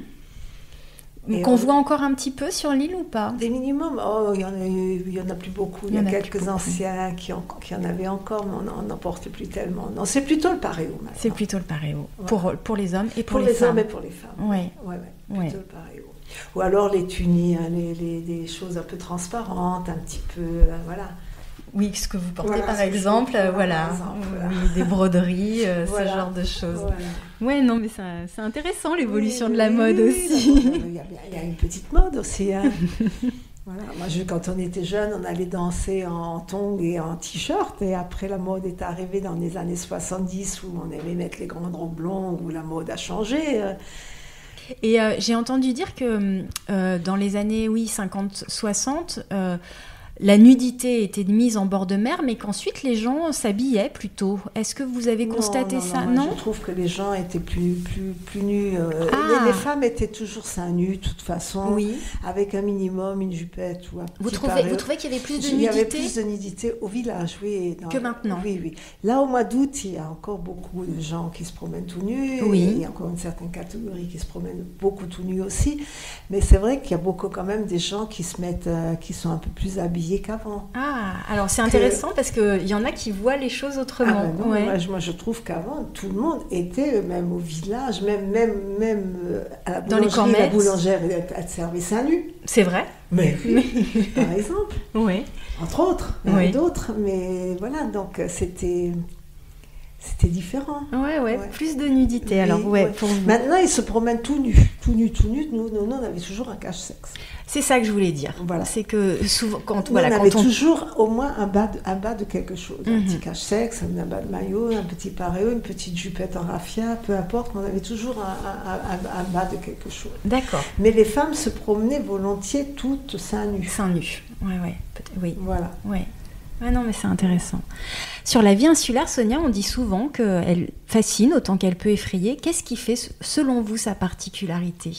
Qu'on voit encore un petit peu sur l'île ou pas? Des minimums, il y en a plus beaucoup. Il y a quelques anciens qui en avaient encore, mais on n'en porte plus tellement. Non, c'est plutôt le paréo maintenant. C'est plutôt le paréo, pour les hommes et pour les femmes. Pour les hommes et pour les femmes. Ouais. Plutôt le paréo. Ou alors les tunis, les choses un peu transparentes, un petit peu, voilà. Oui, ce que vous portez par exemple, voilà. Oui, des broderies, ce genre de choses. Voilà. Ouais, non, mais c'est intéressant l'évolution de la mode aussi. Il y a une petite mode aussi. Hein. Voilà. Moi, quand on était jeune, on allait danser en tongs et en t-shirt. Et après, la mode est arrivée dans les années 70 où on aimait mettre les grandes robes longues, où la mode a changé. Et j'ai entendu dire que dans les années 50-60, la nudité était mise en bord de mer, mais qu'ensuite les gens s'habillaient plutôt. Est-ce que vous avez constaté ça? Non, je trouve que les gens étaient plus nus. Les femmes étaient toujours seins nus, de toute façon, avec un minimum, une jupette ou un vous petit trouvez qu'il y avait plus de nudité? Il y avait plus de nudité au village, oui. Que maintenant? Oui. Là, au mois d'août, il y a encore beaucoup de gens qui se promènent tout nus. Oui. Il y a encore une certaine catégorie qui se promène beaucoup tout nus aussi. Mais c'est vrai qu'il y a beaucoup quand même des gens qui se mettent, qui sont un peu plus habillés qu'avant. Ah, alors c'est intéressant parce qu'il y en a qui voient les choses autrement. Ah ben non, moi je trouve qu'avant, tout le monde était, même au village, même à la boulangerie, la boulangère, elle servait seins nus. C'est vrai? Mais par exemple. Oui. Entre autres, il y en a d'autres, mais voilà, donc c'était c'était différent. Ouais, plus de nudité. Alors, pour vous. Maintenant, ils se promènent tout nus. Nous, on avait toujours un cache-sexe. C'est ça que je voulais dire. Voilà. C'est que souvent, quand on avait toujours au moins un bas de quelque chose. Un petit cache-sexe, un bas de maillot, un petit paréo, une petite jupette en raffia, peu importe, on avait toujours un bas de quelque chose. D'accord. Mais les femmes se promenaient volontiers toutes seins nus. Seins nus, oui. Voilà. Ouais. Ah non, mais c'est intéressant. Sur la vie insulaire, Sonia, on dit souvent qu'elle fascine autant qu'elle peut effrayer. Qu'est-ce qui fait, selon vous, sa particularité ?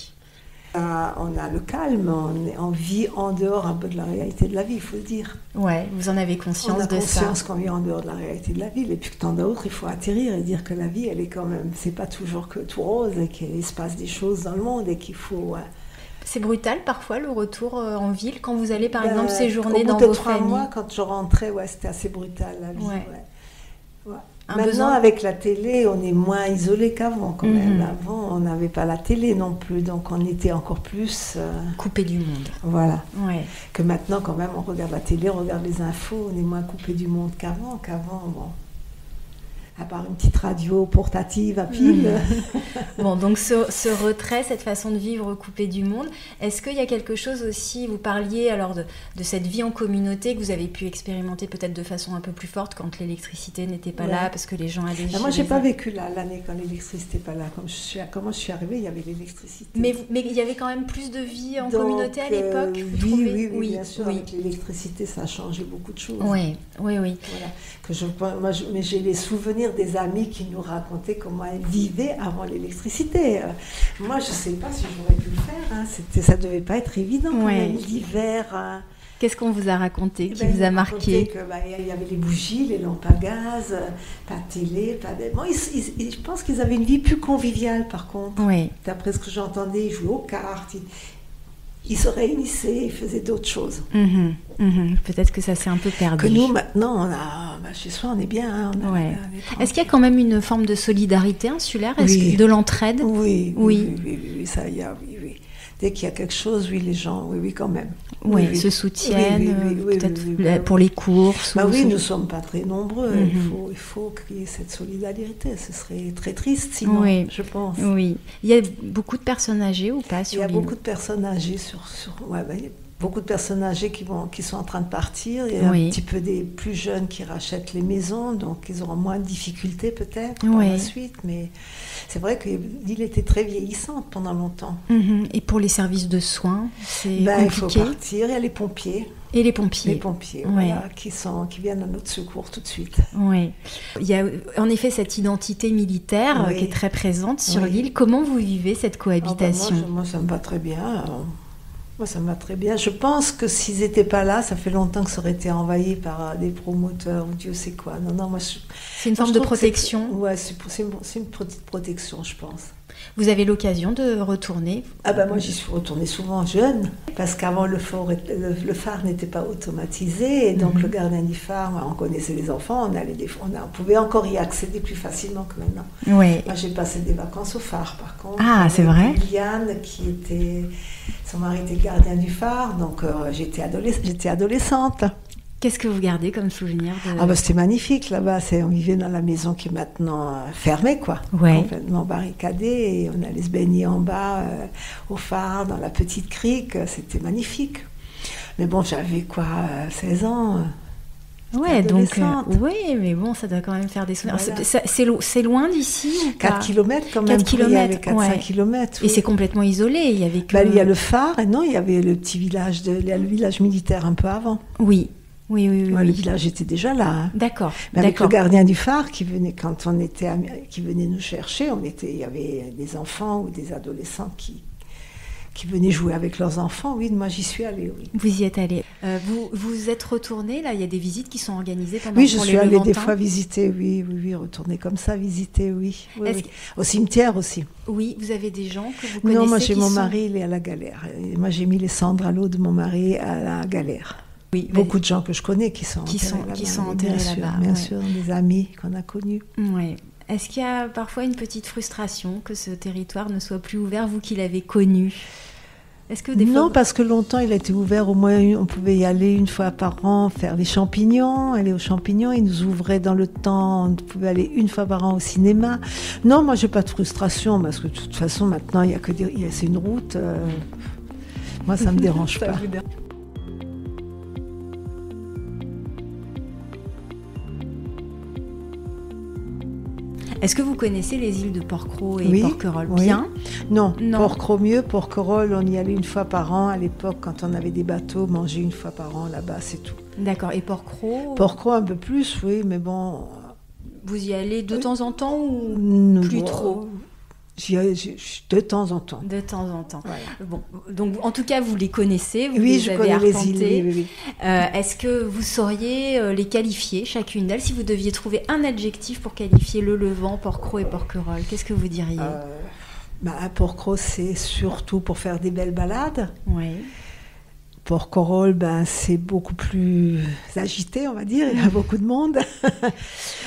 On a le calme, on vit en dehors un peu de la réalité de la vie, il faut le dire. Ouais, vous en avez conscience de ça. On a conscience qu'on vit en dehors de la réalité de la vie, et puis que tant d'autres, il faut atterrir et dire que la vie, elle est quand même, c'est pas toujours que tout rose, et qu'il se passe des choses dans le monde, et qu'il faut... C'est brutal parfois le retour en ville, quand vous allez par exemple séjourner dans vos familles. Au bout de 3 mois, quand je rentrais, c'était assez brutal la vie. Maintenant, avec la télé, on est moins isolé qu'avant quand même. Avant, on n'avait pas la télé non plus, donc on était encore plus... coupé du monde. Voilà. Ouais. Que maintenant, quand même, on regarde la télé, on regarde les infos, on est moins coupé du monde qu'avant. À part une petite radio portative à pile. Bon, donc ce retrait, cette façon de vivre coupée du monde, est-ce qu'il y a quelque chose aussi, vous parliez alors de cette vie en communauté que vous avez pu expérimenter peut-être de façon un peu plus forte quand l'électricité n'était pas là, parce que les gens allaient moi, je n'ai pas vécu l'année quand l'électricité n'était pas là. Comment je suis arrivée, il y avait l'électricité. Mais il y avait quand même plus de vie en communauté à l'époque, vous trouvez ? Oui, bien sûr. Avec l'électricité, ça a changé beaucoup de choses. Oui. Voilà. Mais j'ai les souvenirs des amis qui nous racontaient comment elles vivaient avant l'électricité. Moi, je ne sais pas si j'aurais pu le faire. Ça ne devait pas être évident quand même, l'hiver. Qu'est-ce qu'on vous a raconté, qui vous a marqué ? Il y avait les bougies, les lampes à gaz, pas de télé, pas de... je pense qu'ils avaient une vie plus conviviale par contre. Oui. D'après ce que j'entendais, ils jouaient aux cartes, ils se réunissaient, ils faisaient d'autres choses. Peut-être que ça s'est un peu perdu. Que nous, maintenant, chez soi, on est bien. Est-ce qu'il y a quand même une forme de solidarité insulaire ? De l'entraide ? Oui, ça y a, oui. Dès qu'il y a quelque chose, les gens, quand même. Se soutiennent, peut-être pour les courses. Nous ne sommes pas très nombreux. Il faut créer cette solidarité. Ce serait très triste sinon, je pense. Oui. Il y a beaucoup de personnes âgées ou pas sur l'île ? Il y a beaucoup de personnes âgées beaucoup de personnes âgées qui sont en train de partir. Il y a un petit peu des plus jeunes qui rachètent les maisons, donc ils auront moins de difficultés peut-être par la suite. Mais c'est vrai que l'île était très vieillissante pendant longtemps. Et pour les services de soins, c'est compliqué. Il faut partir. Il y a les pompiers. Et les pompiers. Les pompiers, qui viennent à notre secours tout de suite. Oui. Il y a en effet cette identité militaire qui est très présente sur l'île. Comment vous vivez cette cohabitation ? Moi, ça me va très bien. Je pense que s'ils n'étaient pas là, ça fait longtemps que ça aurait été envahi par des promoteurs ou Dieu sait quoi. C'est une forme de protection ? C'est une petite protection, je pense. Vous avez l'occasion de retourner ? Moi, j'y suis retournée souvent jeune, parce qu'avant, le phare n'était pas automatisé, et donc le gardien du phare, on connaissait les enfants, on pouvait encore y accéder plus facilement que maintenant. Oui. Moi, j'ai passé des vacances au phare, par contre. Ah, c'est vrai ? Liliane, son mari était gardien du phare, donc j'étais adolescente. Qu'est-ce que vous gardez comme souvenir de... C'était magnifique là-bas. On vivait dans la maison qui est maintenant fermée, complètement barricadée. Et on allait se baigner en bas, au phare, dans la petite crique. C'était magnifique. Mais bon, j'avais 16 ans. Mais bon, ça doit quand même faire des souvenirs. Voilà. C'est loin d'ici ou pas ? 4 kilomètres quand même. 4-5 kilomètres. Et c'est complètement isolé. Il y avait il y a le phare, et non, il y avait le petit village, le village militaire un peu avant. Oui. Le village était déjà là. D'accord. Mais avec le gardien du phare qui venait qui venait nous êcher, il y avait des enfants ou des adolescents qui venaient jouer avec leurs enfants. Oui, moi j'y suis allée. Oui. Vous y êtes allée. Vous êtes retournée là. Il y a des visites qui sont organisées pendant. Oui, je suis allée des fois visiter. Oui, retourner comme ça, visiter. Oui. Au cimetière aussi. Oui, vous avez des gens que vous connaissez. Non, moi j'ai mon mari, il est à la galère. Et moi j'ai mis les cendres à l'eau de mon mari à la galère. Oui, beaucoup de gens que je connais qui sont enterrés là-bas. Bien sûr, des amis qu'on a connus. Oui. Est-ce qu'il y a parfois une petite frustration que ce territoire ne soit plus ouvert, vous qui l'avez connu ? Est-ce que des Non, fois... parce que longtemps, il a été ouvert, au moins, on pouvait y aller une fois par an, faire les champignons, aller aux champignons, il nous ouvrait dans le temps, on pouvait aller une fois par an au cinéma. Non, moi, j'ai pas de frustration, parce que de toute façon, maintenant, il y a que c'est une route. Moi, ça me dérange pas. Est-ce que vous connaissez les îles de Porquerolles et Oui, Porquerolles oui. bien? Non, Non. Porquerolles mieux, Porquerolles, on y allait une fois par an. À l'époque, quand on avait des bateaux, manger une fois par an là-bas, c'est tout. D'accord. Et Porquerolles, Porquerolles un peu plus, oui, mais bon... vous y allez de temps en temps ou plus Bon, trop? De temps en temps. De temps en temps. Voilà. Bon, donc en tout cas, vous les connaissez, vous Oui, les je avez connais les arpentées. îles. Oui, oui. Est-ce que vous sauriez les qualifier, chacune d'elles, si vous deviez trouver un adjectif pour qualifier le Levant, Porquerolles et Porquerolles? Qu'est-ce que vous diriez? Porquerolles, c'est surtout pour faire des belles balades. Oui. Porquerolles, c'est beaucoup plus agité, on va dire. Il y a beaucoup de monde.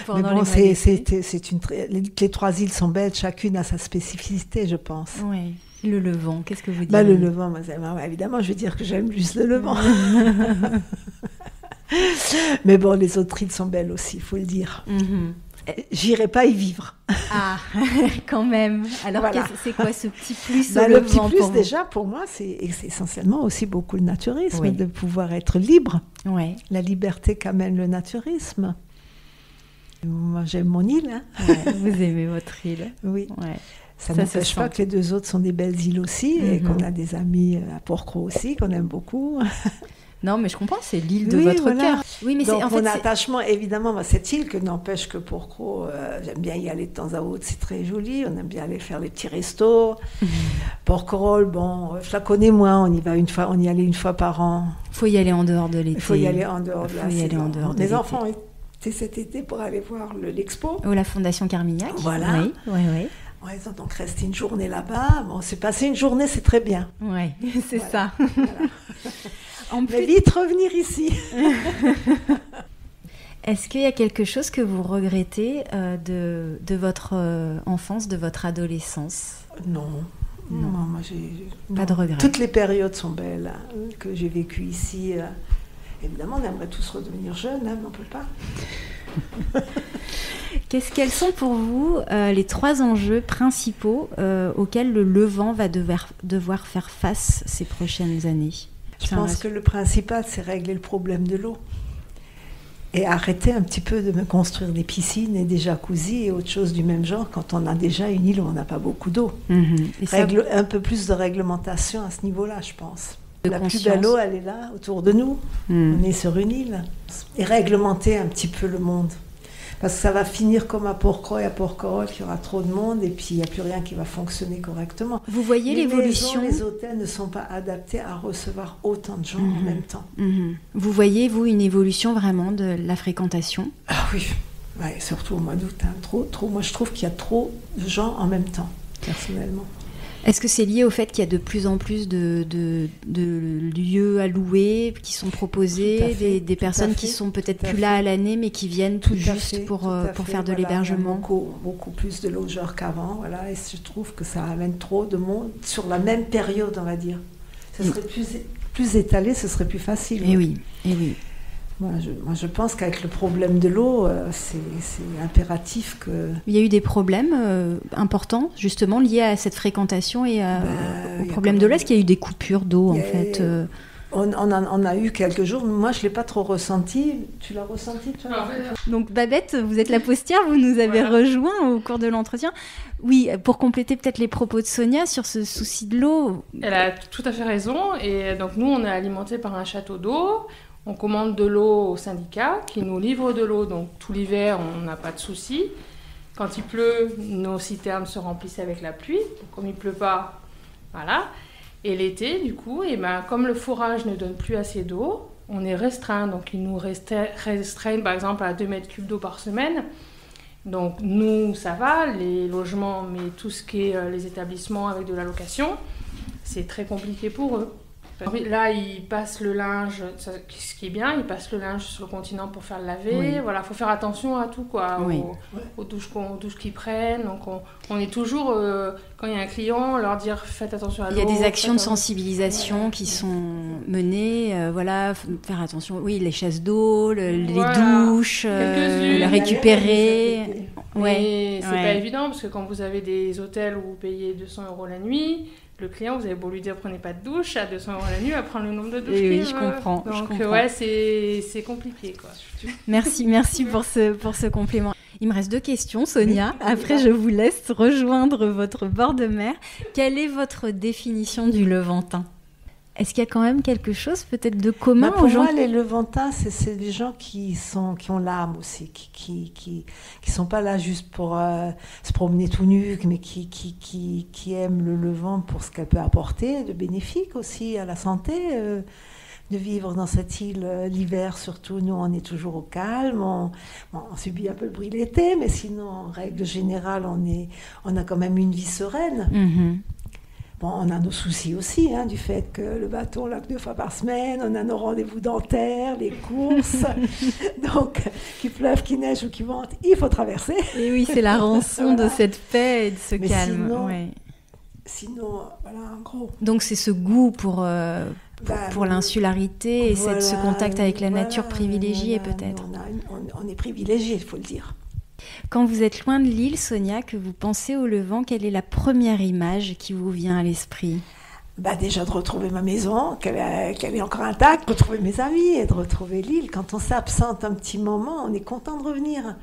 Mais bon, les trois îles sont belles. Chacune a sa spécificité, je pense. Oui. Le Levant, qu'est-ce que vous diriez? Le Levant, évidemment, je vais dire que j'aime juste le Levant. Mais bon, les autres îles sont belles aussi, il faut le dire. Mm-hmm. J'irai pas y vivre. Ah, quand même. Alors, voilà. C'est quoi ce petit plus au Le Levant petit plus, pour vous? déjà, pour moi, c'est essentiellement aussi beaucoup le naturisme, Oui. de pouvoir être libre. Ouais. La liberté qu'amène le naturisme. Moi, j'aime mon île. Hein. Ouais, vous aimez votre île. Oui. Ouais. Ça n'empêche pas que les deux autres sont des belles îles aussi, et qu'on a des amis à Porquerolles aussi, qu'on aime beaucoup. Non, mais je comprends, c'est l'île de votre cœur. Oui, mais donc, en fait, mon attachement, évidemment, à cette île, que n'empêche que Porquerolles, j'aime bien y aller de temps à autre, c'est très joli, on aime bien aller faire les petits restos. Porquerolles, bon, je la connais moins, on y allait une fois par an. Il faut y aller en dehors de l'été. Il faut y aller en dehors de la saison. Mes Mes enfants étaient cet été pour aller voir l'expo. La Fondation Carmignac. Voilà. Oui. Ouais, ils ont donc resté une journée là-bas. Bon, c'est passé une journée, c'est très bien. Oui, c'est ça. Voilà. En plus... Mais vite revenir ici. Est-ce qu'il y a quelque chose que vous regrettez de votre enfance, de votre adolescence? Non, moi pas de regrets. Toutes les périodes sont belles que j'ai vécues ici. Évidemment, on aimerait tous redevenir jeunes, mais on ne peut pas. Quels sont pour vous les 3 enjeux principaux auxquels le Levant va devoir faire face ces prochaines années? Je pense que le principal, c'est régler le problème de l'eau. Et arrêter un petit peu de me construire des piscines et des jacuzzis et autre chose du même genre quand on a déjà une île où on n'a pas beaucoup d'eau. Un peu plus de réglementation à ce niveau-là, je pense. La plus belle eau, elle est là, autour de nous. On est sur une île. Et réglementer un petit peu le monde. Parce que ça va finir comme à Porquerolles et à Porquerolles, qu'il y aura trop de monde et puis il n'y a plus rien qui va fonctionner correctement. Vous voyez l'évolution? Les hôtels ne sont pas adaptés à recevoir autant de gens en même temps. Vous voyez, vous, une évolution vraiment de la fréquentation? Ah oui, ouais, surtout au mois d'août. Trop. Moi, je trouve qu'il y a trop de gens en même temps, personnellement. Est-ce que c'est lié au fait qu'il y a de plus en plus de lieux à louer qui sont proposés, des personnes qui sont peut-être plus là à l'année mais qui viennent tout juste pour faire de l'hébergement? Beaucoup plus de logeurs qu'avant, voilà, et je trouve que ça amène trop de monde sur la même période, on va dire. Ce serait plus étalé, ce serait plus facile. Et oui. Moi, je pense qu'avec le problème de l'eau, c'est impératif que... Il y a eu des problèmes importants, justement, liés à cette fréquentation et au problème de l'eau. Est-ce qu'il y a eu des coupures d'eau, en fait On a eu quelques jours. Moi, je ne l'ai pas trop ressenti. Tu l'as ressenti, toi? Donc, Babette, vous êtes la postière, vous nous avez rejoint au cours de l'entretien. Oui, pour compléter peut-être les propos de Sonia sur ce souci de l'eau. Elle a tout à fait raison. Et donc, nous, on est alimentés par un château d'eau. On commande de l'eau au syndicat qui nous livre de l'eau. Donc, tout l'hiver, on n'a pas de souci. Quand il pleut, nos citernes se remplissent avec la pluie. Donc, comme il ne pleut pas, voilà. Et l'été, du coup, comme le forage ne donne plus assez d'eau, on est restreint. Donc, ils nous restreignent, par exemple, à 2 mètres cubes d'eau par semaine. Donc, nous, ça va, les logements, mais tout ce qui est les établissements avec de la location, c'est très compliqué pour eux. Oui, là, ils passent le linge, ce qui est bien, ils passent le linge sur le continent pour faire le laver. Oui. Voilà, faut faire attention à tout, quoi, Oui. aux douches qu'ils prennent. Donc, on est toujours, quand il y a un client, leur dire faites attention à l'eau. Il y a des actions de sensibilisation qui sont menées, faire attention, les chasses d'eau, les douches, les récupérer. Mais c'est pas évident, parce que quand vous avez des hôtels où vous payez 200 € la nuit, le client, vous avez beau lui dire prenez pas de douche, à 200 € la nuit, il va prendre le nombre de douches qu'il veut. Je comprends. Donc c'est compliqué, quoi. Merci pour ce complément. Il me reste 2 questions, Sonia. Après, je vous laisse rejoindre votre bord de mer. Quelle est votre définition du Levantin ? Est-ce qu'il y a quand même quelque chose peut-être de commun pour aux gens moi, les Levantins, c'est des gens qui ont l'âme aussi, qui sont pas là juste pour se promener tout nus, mais qui aiment le Levant pour ce qu'elle peut apporter de bénéfique aussi à la santé. De vivre dans cette île l'hiver, surtout, nous, on est toujours au calme, on subit un peu le bruit l'été, mais sinon, en règle générale, on a quand même une vie sereine. Mm-hmm. Bon, on a nos soucis aussi, du fait que le bateau, on lave 2 fois par semaine, on a nos rendez-vous dentaires, les courses. Donc, qu'il pleuve, qu'il neige ou qu'il vente, il faut traverser. Et oui, c'est la rançon de cette paix et de ce calme. Sinon, voilà, en gros. Donc, c'est ce goût pour l'insularité et ce contact avec la nature privilégié, peut-être. On est privilégié, il faut le dire. Quand vous êtes loin de l'île, Sonia, que vous pensez au Levant, quelle est la première image qui vous vient à l'esprit ? Déjà de retrouver ma maison, qu'elle est encore intacte, de retrouver mes amis et de retrouver l'île. Quand on s'absente un petit moment, on est content de revenir.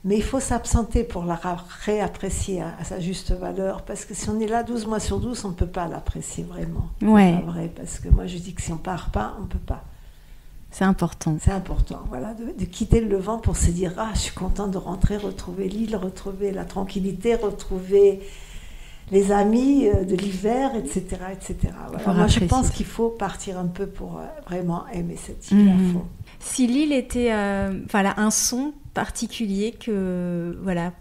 Mais il faut s'absenter pour la réapprécier à sa juste valeur, parce que si on est là 12 mois sur 12, on ne peut pas l'apprécier vraiment. Ouais. C'est pas vrai, parce que moi je dis que si on ne part pas, on ne peut pas. C'est important. C'est important, voilà, de quitter le Levant pour se dire « Ah, je suis contente de rentrer, retrouver l'île, retrouver la tranquillité, retrouver les amis de l'hiver, etc. etc. » Voilà. Moi, je pense qu'il faut partir un peu pour vraiment aimer cette île à fond. Si l'île était un son particulier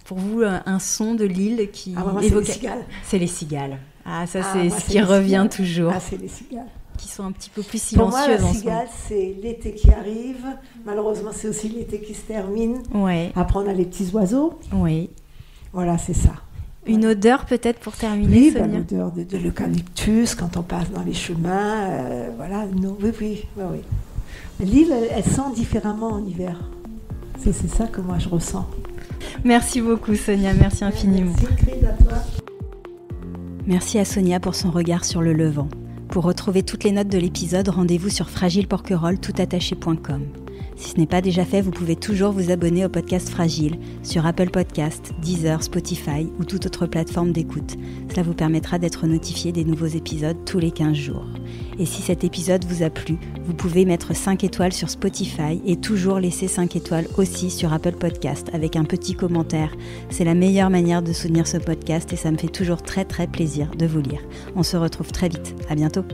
pour vous, un son de l'île qui évoque... c'est les cigales. C'est les cigales. Ah, ça, c'est ce qui revient toujours. Ah, c'est les cigales. Qui sont un petit peu plus silencieuses. Pour moi, la cigale, c'est l'été qui arrive. Malheureusement, c'est aussi l'été qui se termine. Ouais. Après, on a les petits oiseaux. Oui. Voilà, c'est ça. Une odeur peut-être pour terminer, Sonia ? Oui, l'odeur de l'eucalyptus quand on passe dans les chemins. Oui. L'île, elle sent différemment en hiver. C'est ça que moi, je ressens. Merci beaucoup, Sonia. Merci infiniment. Merci, Chris, à toi. Merci à Sonia pour son regard sur le Levant. Pour retrouver toutes les notes de l'épisode, rendez-vous sur fragileporquerolles.com. Si ce n'est pas déjà fait, vous pouvez toujours vous abonner au podcast Fragile sur Apple Podcasts, Deezer, Spotify ou toute autre plateforme d'écoute. Cela vous permettra d'être notifié des nouveaux épisodes tous les 15 jours. Et si cet épisode vous a plu, vous pouvez mettre 5 étoiles sur Spotify et toujours laisser 5 étoiles aussi sur Apple Podcasts avec un petit commentaire. C'est la meilleure manière de soutenir ce podcast et ça me fait toujours très très plaisir de vous lire. On se retrouve très vite. À bientôt.